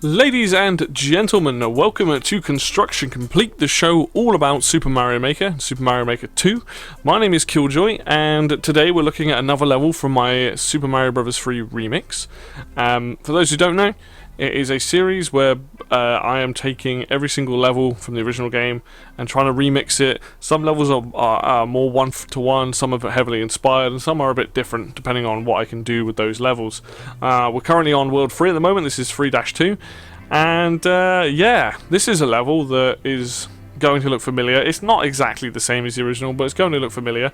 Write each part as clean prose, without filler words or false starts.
Ladies and gentlemen, welcome to Construction Complete, the show all about Super Mario Maker, Super Mario Maker 2. My name is Killjoy, and today we're looking at another level from my Super Mario Bros. 3 remix. For those who don't know, it is a series where I am taking every single level from the original game and trying to remix it. Some levels are more one-to-one, some are heavily inspired, and some are a bit different depending on what I can do with those levels. We're currently on World 3 at the moment. This is 3-2, and yeah, this is a level that is going to look familiar. It's not exactly the same as the original, but it's going to look familiar.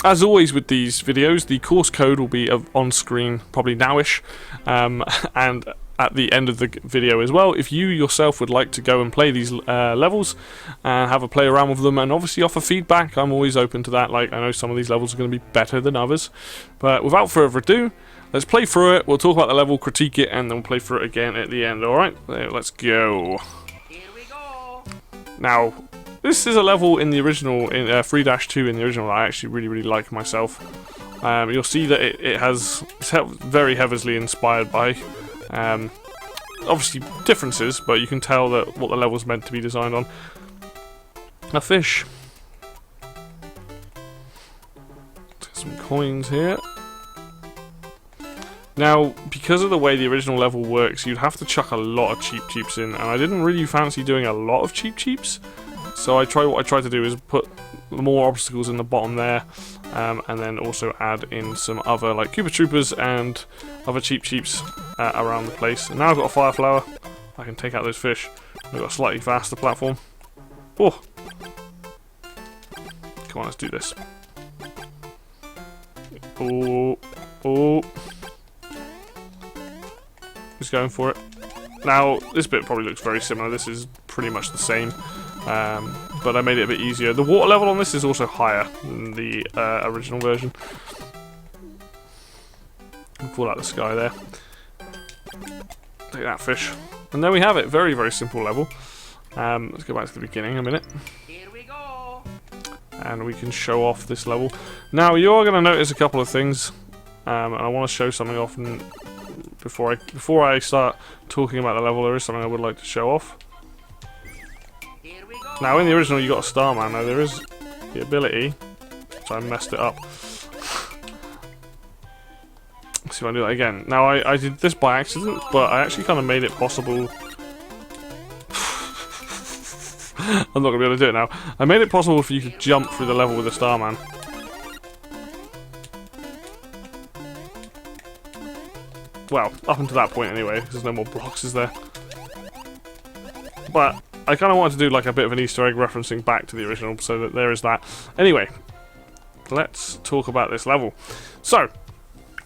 As always with these videos, the course code will be on screen probably nowish, and at the end of the video as well. If you yourself would like to go and play these levels and have a play around with them and obviously offer feedback, I'm always open to that. Like, I know some of these levels are going to be better than others, but without further ado, let's play through it. We'll talk about the level, critique it, and then we'll play through it again at the end. Alright, let's go. Here we go. Now, this is a level in the original, in 3-2 in the original, that I actually really like myself. You'll see that it's very heavily inspired by obviously differences, but you can tell that what the level's meant to be designed on. A fish. Get some coins here. Now, because of the way the original level works, you'd have to chuck a lot of cheeps in, and I didn't really fancy doing a lot of cheeps. So what I tried to do is put more obstacles in the bottom there, and then also add in some other like Koopa Troopers and other cheeps around the place. And now I've got a fire flower, I can take out those fish. I've got a slightly faster platform. Oh! Come on, let's do this. Oh! Just going for it. Now, this bit probably looks very similar. This is pretty much the same. But I made it a bit easier. The water level on this is also higher than the original version. Fall out the sky there. Take that fish. And there we have it. Very simple level. Let's go back to the beginning a minute. Here we go. And we can show off this level. Now, you're going to notice a couple of things. And I want to show something off. And before I start talking about the level, there is something I would like to show off. Now, in the original, you got a Starman. Now, there is the ability, so I messed it up. Let's see if I do that again. Now, I did this by accident, but I actually kind of made it possible. I'm not going to be able to do it now. I made it possible for you to jump through the level with a Starman. Well, up until that point anyway, because there's no more blocks, is there? But I kind of wanted to do like a bit of an Easter egg referencing back to the original, so that there is that. Anyway, let's talk about this level. So,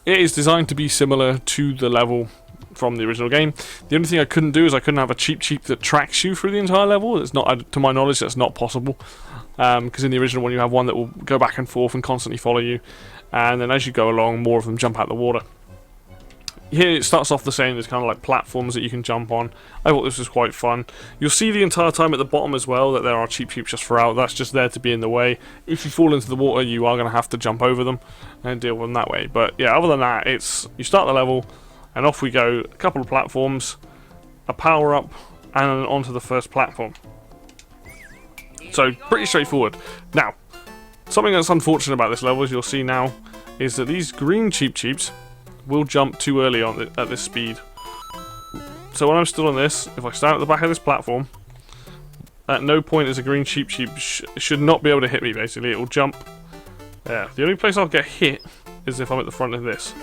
it is designed to be similar to the level from the original game. The only thing I couldn't do is I couldn't have a cheep that tracks you through the entire level. It's not, to my knowledge, that's not possible. Because in the original one you have one that will go back and forth and constantly follow you. And then as you go along, more of them jump out the water. Here it starts off the same, there's kind of like platforms that you can jump on. I thought this was quite fun. You'll see the entire time at the bottom as well that there are cheeps just throughout. That's just there to be in the way. If you fall into the water, you are going to have to jump over them and deal with them that way. But yeah, other than that, it's you start the level and off we go. A couple of platforms, a power up, and onto the first platform. So pretty straightforward. Now, something that's unfortunate about this level, as you'll see now, is that these green cheeps will jump too early on at this speed. So when I'm still on this, if I stand at the back of this platform, at no point is a green cheep should not be able to hit me, basically. It will jump there. The only place I'll get hit is if I'm at the front of this.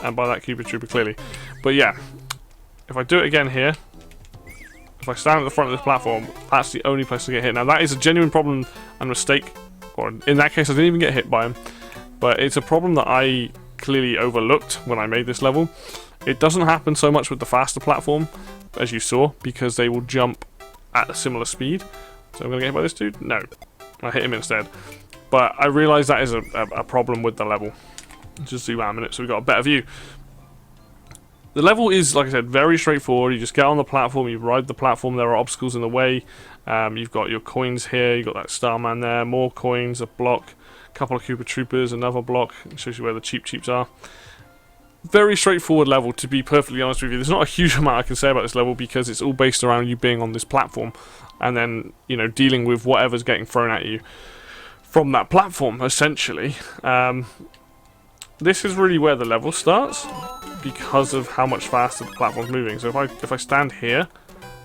And by that Koopa Trooper, clearly. But yeah, if I do it again here, if I stand at the front of this platform, that's the only place to get hit. Now that is a genuine problem and mistake, or in that case I didn't even get hit by him. But it's a problem that I clearly overlooked when I made this level. It doesn't happen so much with the faster platform, as you saw, because they will jump at a similar speed. So I'm going to get hit by this dude? No. I hit him instead. But I realised that is a problem with the level. Let's just zoom out a minute so we've got a better view. The level is, like I said, very straightforward. You just get on the platform, you ride the platform, there are obstacles in the way. You've got your coins here, you've got that Starman there, more coins, a block, a couple of Koopa Troopers, another block. It shows you where the cheeps are. very straightforward level, to be perfectly honest with you. There's not a huge amount I can say about this level because it's all based around you being on this platform and then, you know, dealing with whatever's getting thrown at you from that platform, essentially. This is really where the level starts because of how much faster the platform's moving. So if I stand here,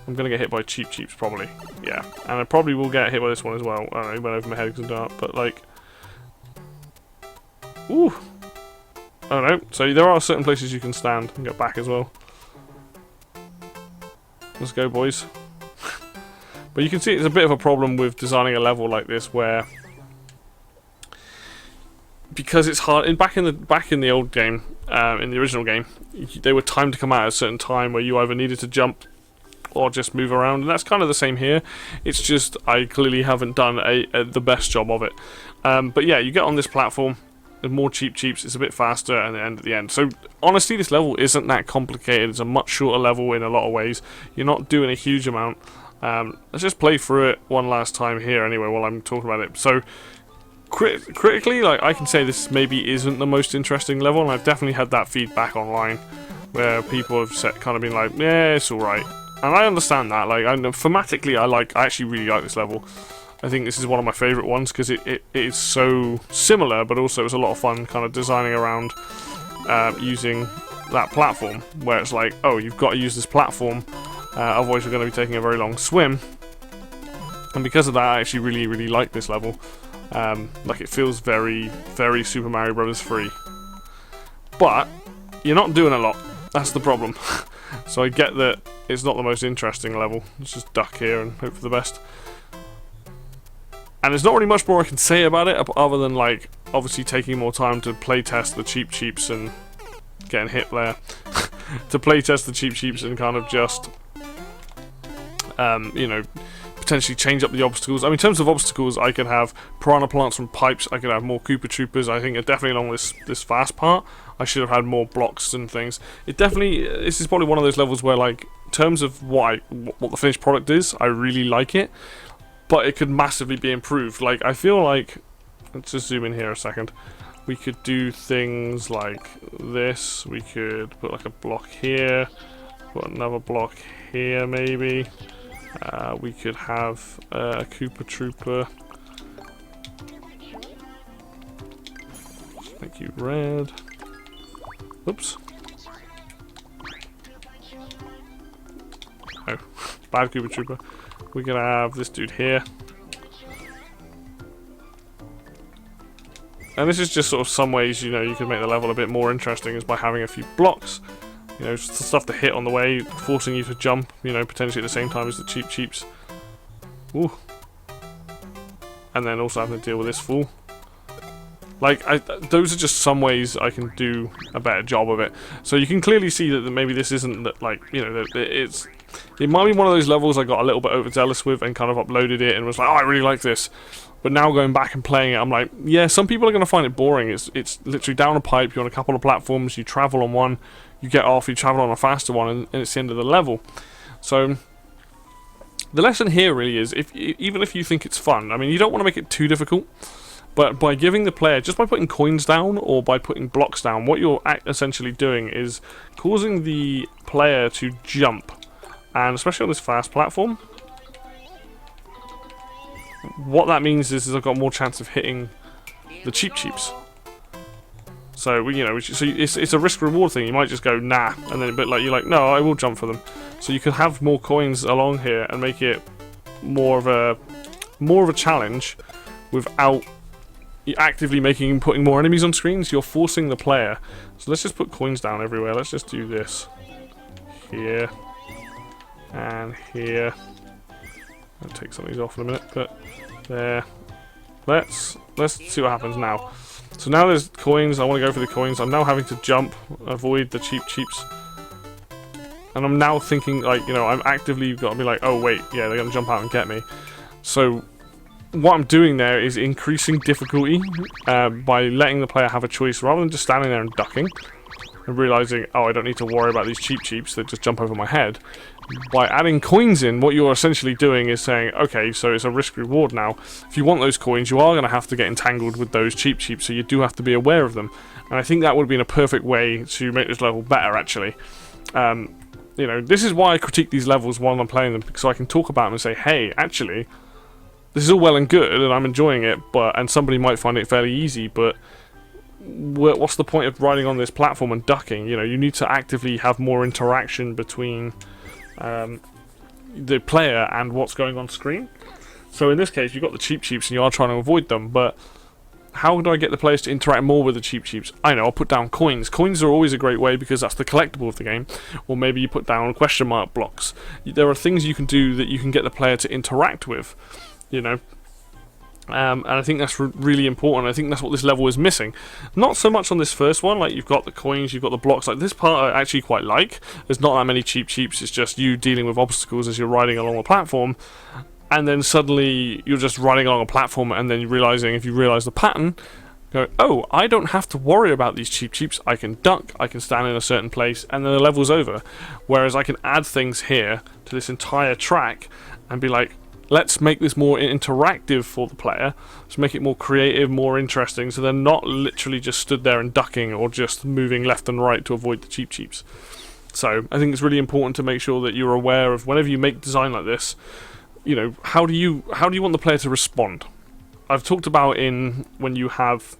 I'm going to get hit by Cheep Cheeps, probably. Yeah, and I probably will get hit by this one as well. I don't know, it went over my head because of the dart, but like... Ooh! I don't know. So there are certain places you can stand and get back as well. Let's go, boys. But you can see it's a bit of a problem with designing a level like this where... Because it's hard... Back in the old game, in the original game, they were timed to come out at a certain time where you either needed to jump or just move around, and that's kind of the same here. It's just I clearly haven't done the best job of it. But yeah, you get on this platform, there's more Cheep Cheeps, it's a bit faster, and then end at the end. So honestly, this level isn't that complicated. It's a much shorter level in a lot of ways. You're not doing a huge amount. Let's just play through it one last time here anyway while I'm talking about it. So critically, like, I can say this maybe isn't the most interesting level, and I've definitely had that feedback online where people have kind of been like, yeah, it's alright. And I understand that. Like, thematically, I actually really like this level. I think this is one of my favourite ones because it is so similar, but also it's a lot of fun kind of designing around using that platform, where it's like, oh, you've got to use this platform, otherwise you're going to be taking a very long swim. And because of that, I actually really, really like this level. Like, it feels very, very Super Mario Bros. 3. But you're not doing a lot. That's the problem. So I get that it's not the most interesting level. Let's just duck here and hope for the best. And there's not really much more I can say about it, other than, like, obviously taking more time to playtest the Cheep Cheeps and getting hit there. To playtest the Cheep Cheeps and kind of just, you know, potentially change up the obstacles. I mean, in terms of obstacles, I could have piranha plants from pipes, I could have more Koopa Troopers. I think definitely along this fast part, I should have had more blocks and things. This is probably one of those levels where, like, in terms of what the finished product is, I really like it, but it could massively be improved. Like, I feel like, let's just zoom in here a second, we could do things like this. We could put like a block here, put another block here maybe. We could have a Koopa Trooper. Just make you red. Oops. Oh, bad Koopa Trooper. We're gonna have this dude here. And this is just sort of some ways, you know, you can make the level a bit more interesting is by having a few blocks. You know, stuff to hit on the way, forcing you to jump, you know, potentially at the same time as the Cheep Cheeps. Ooh. And then also having to deal with this fool. Like, those are just some ways I can do a better job of it. So you can clearly see that maybe this isn't, that, like, you know, that it might be one of those levels I got a little bit overzealous with and kind of uploaded it and was like, oh, I really like this. But now going back and playing it, I'm like, yeah, some people are going to find it boring. It's literally down a pipe, you're on a couple of platforms, you travel on one, you get off, you travel on a faster one, and it's the end of the level. So the lesson here really is, even if you think it's fun, I mean, you don't want to make it too difficult, but by giving the player, just by putting coins down or by putting blocks down, what you're essentially doing is causing the player to jump. And especially on this fast platform, what that means is I've got more chance of hitting the Cheep Cheeps. So, you know, so it's a risk-reward thing. You might just go, nah, and then but like you're like, no, I will jump for them. So you could have more coins along here and make it more of a challenge without actively putting more enemies on screens. You're forcing the player. So let's just put coins down everywhere. Let's just do this here and here. I'll take some of these off in a minute, but there. Let's see what happens now. So now there's coins. I want to go for the coins. I'm now having to jump, avoid the Cheep Cheeps. And I'm now thinking, like, you know, I'm actively got to be like, oh wait, yeah, they're going to jump out and get me. So what I'm doing there is increasing difficulty by letting the player have a choice rather than just standing there and ducking and realizing, oh, I don't need to worry about these Cheep Cheeps that just jump over my head. By adding coins in, what you're essentially doing is saying, okay, so it's a risk reward now. If you want those coins, you are going to have to get entangled with those Cheep Cheeps, so you do have to be aware of them. And I think that would have been a perfect way to make this level better, actually. You know, this is why I critique these levels while I'm playing them, because I can talk about them and say, hey, actually, this is all well and good, and I'm enjoying it, and somebody might find it fairly easy, but what's the point of riding on this platform and ducking? You know, you need to actively have more interaction between the player and what's going on screen. So in this case, you've got the cheap cheeps and you are trying to avoid them, but how do I get the players to interact more with the cheap cheeps? I know, I'll put down coins. Coins are always a great way because that's the collectible of the game. Or maybe you put down question mark blocks. There are things you can do that you can get the player to interact with, you know. And I think that's really important. I think that's what this level is missing. Not so much on this first one, like you've got the coins, you've got the blocks. Like this part I actually quite like. There's not that many cheap cheeps, it's just you dealing with obstacles as you're riding along a platform. And then suddenly you're just riding along a platform and then you're realising, if you realise the pattern, go, oh, I don't have to worry about these cheap cheeps. I can duck, I can stand in a certain place, and then the level's over. Whereas I can add things here to this entire track and be like, let's make this more interactive for the player. Let's make it more creative, more interesting, so they're not literally just stood there and ducking or just moving left and right to avoid the cheap cheeps. So I think it's really important to make sure that you're aware of whenever you make design like this, you know, how do you want the player to respond? I've talked about when you have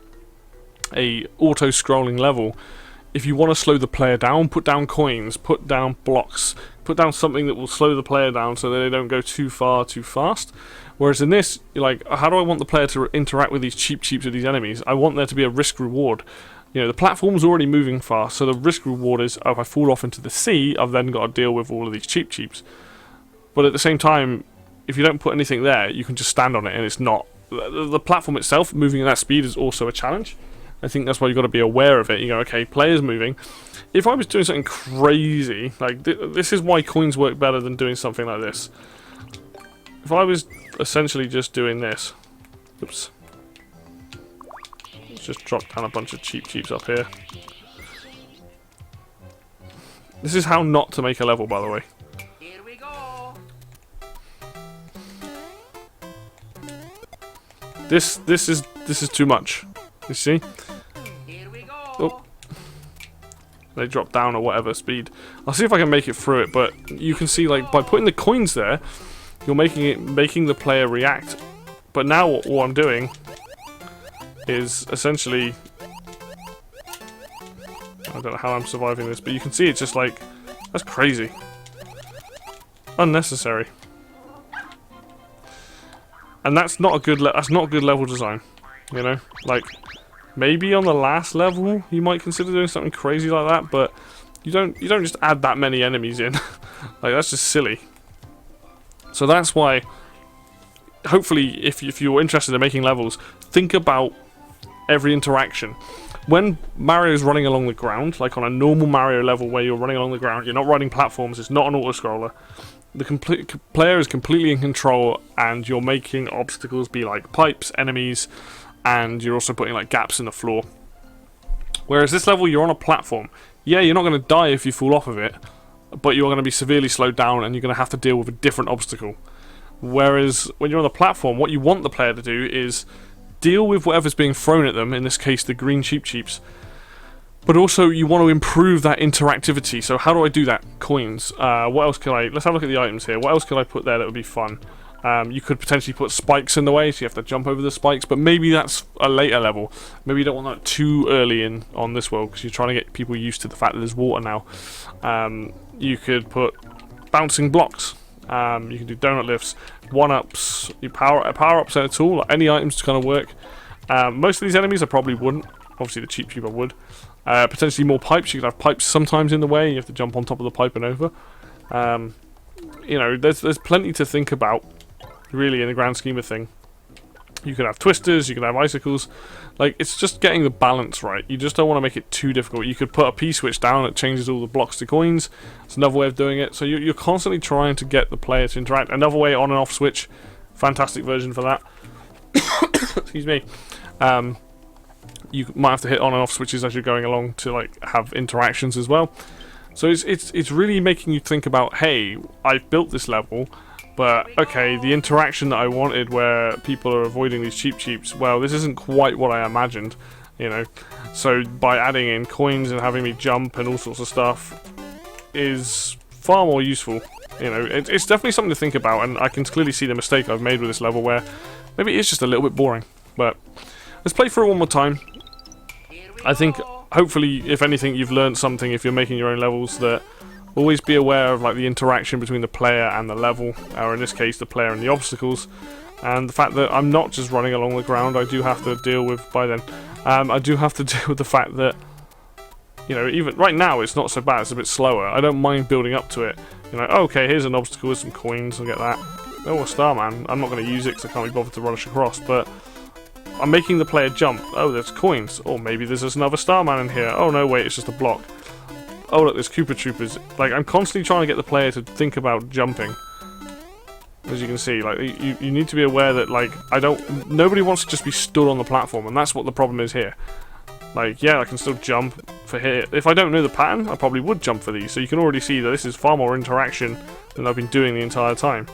a auto-scrolling level, if you want to slow the player down, put down coins, put down blocks, put down something that will slow the player down so that they don't go too far too fast. Whereas in this, you're like, how do I want the player to interact with these cheap cheeps with these enemies? I want there to be a risk reward. You know, the platform's already moving fast, so the risk reward is, oh, if I fall off into the sea, I've then got to deal with all of these cheap cheeps. But at the same time, if you don't put anything there, you can just stand on it and it's not. The platform itself, moving at that speed, is also a challenge. I think that's why you've got to be aware of it. You go, okay, players moving. If I was doing something crazy, like this is why coins work better than doing something like this. If I was essentially just doing this, oops. Let's just drop down a bunch of cheap cheeps up here. This is how not to make a level, by the way. Here we go. This is too much. You see? Here we go. Oh. They drop down at whatever speed. I'll see if I can make it through it, but you can see, like, by putting the coins there, you're making the player react. But now what I'm doing is essentially, I don't know how I'm surviving this, but you can see it's just like, that's crazy. Unnecessary. And that's not a good level design, you know? Like, maybe on the last level you might consider doing something crazy like that, but you don't just add that many enemies in. Like, that's just silly. So that's why, hopefully, if you're interested in making levels, think about every interaction. When Mario's running along the ground, like on a normal Mario level where you're running along the ground, you're not riding platforms, it's not an auto-scroller, the player is completely in control and you're making obstacles be like pipes, enemies, and you're also putting like gaps in the floor. Whereas this level, you're on a platform. Yeah, you're not going to die if you fall off of it, but you're going to be severely slowed down and you're going to have to deal with a different obstacle. Whereas when you're on the platform, what you want the player to do is deal with whatever's being thrown at them, in this case the green cheap cheeps, but also you want to improve that interactivity. So how do I do that? Coins. What else can let's have a look at the items here. What else could I put there that would be fun? You could potentially put spikes in the way, so you have to jump over the spikes, but maybe that's a later level. Maybe you don't want that too early on this world, because you're trying to get people used to the fact that there's water now. You could put bouncing blocks. You can do donut lifts, one-ups, power-ups and a tool. Like any items to kind of work. Most of these enemies I probably wouldn't. Obviously the cheap I would. Potentially more pipes. You could have pipes sometimes in the way. You have to jump on top of the pipe and over. You know, there's plenty to think about, really, in the grand scheme of thing. You could have twisters, you could have icicles. Like, it's just getting the balance right. You just don't want to make it too difficult. You could put a P-switch down that changes all the blocks to coins. It's another way of doing it. So you're constantly trying to get the player to interact. Another way, on and off switch. Fantastic version for that. Excuse me. You might have to hit on and off switches as you're going along to like have interactions as well. So it's really making you think about, hey, I've built this level, but okay, the interaction that I wanted where people are avoiding these cheap cheeps, well, this isn't quite what I imagined. you know. So by adding in coins and having me jump and all sorts of stuff is far more useful. You know, it's definitely something to think about, and I can clearly see the mistake I've made with this level where maybe it's just a little bit boring. But let's play through it one more time. I think hopefully, if anything, you've learned something if you're making your own levels, that always be aware of like the interaction between the player and the level, or in this case the player and the obstacles, and the fact that I'm not just running along the ground. I do have to deal with, I do have to deal with the fact that, you know, even right now it's not so bad, it's a bit slower. I don't mind building up to it. You know, okay, here's an obstacle with some coins, I'll get that. Oh, a star man. I'm not going to use it because I can't be bothered to rush across, but I'm making the player jump. Oh, there's coins. Or maybe there's just another star man in here. Oh no, wait, it's just a block. Oh look, there's Koopa Troopers. Like, I'm constantly trying to get the player to think about jumping. As you can see, like, you need to be aware that, like, nobody wants to just be stood on the platform, and that's what the problem is here. Like, yeah, I can still jump for here. If I don't know the pattern, I probably would jump for these. So you can already see that this is far more interaction than I've been doing the entire time.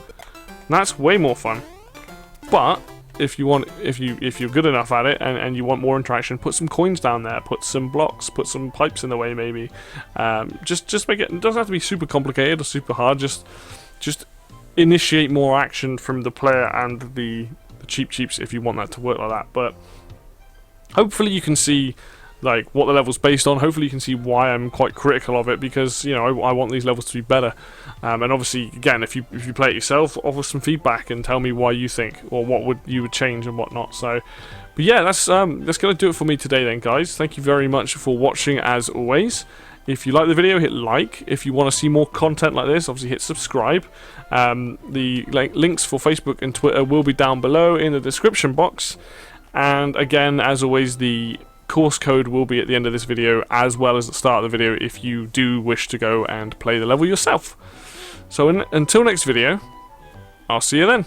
And that's way more fun. But if you're good enough at it and you want more interaction, put some coins down there, put some blocks, put some pipes in the way maybe. Just make it doesn't have to be super complicated or super hard. Just initiate more action from the player and the cheaps if you want that to work like that. But hopefully you can see like what the level's based on. Hopefully you can see why I'm quite critical of it, because, you know, I want these levels to be better. And obviously, again, if you play it yourself, offer some feedback and tell me why you think, or what you would change and whatnot. So, but yeah, that's gonna do it for me today then, guys. Thank you very much for watching as always. If you like the video, hit like. If you want to see more content like this, obviously hit subscribe. The links for Facebook and Twitter will be down below in the description box. And again, as always, the course code will be at the end of this video, as well as at the start of the video, if you do wish to go and play the level yourself. So until next video, I'll see you then.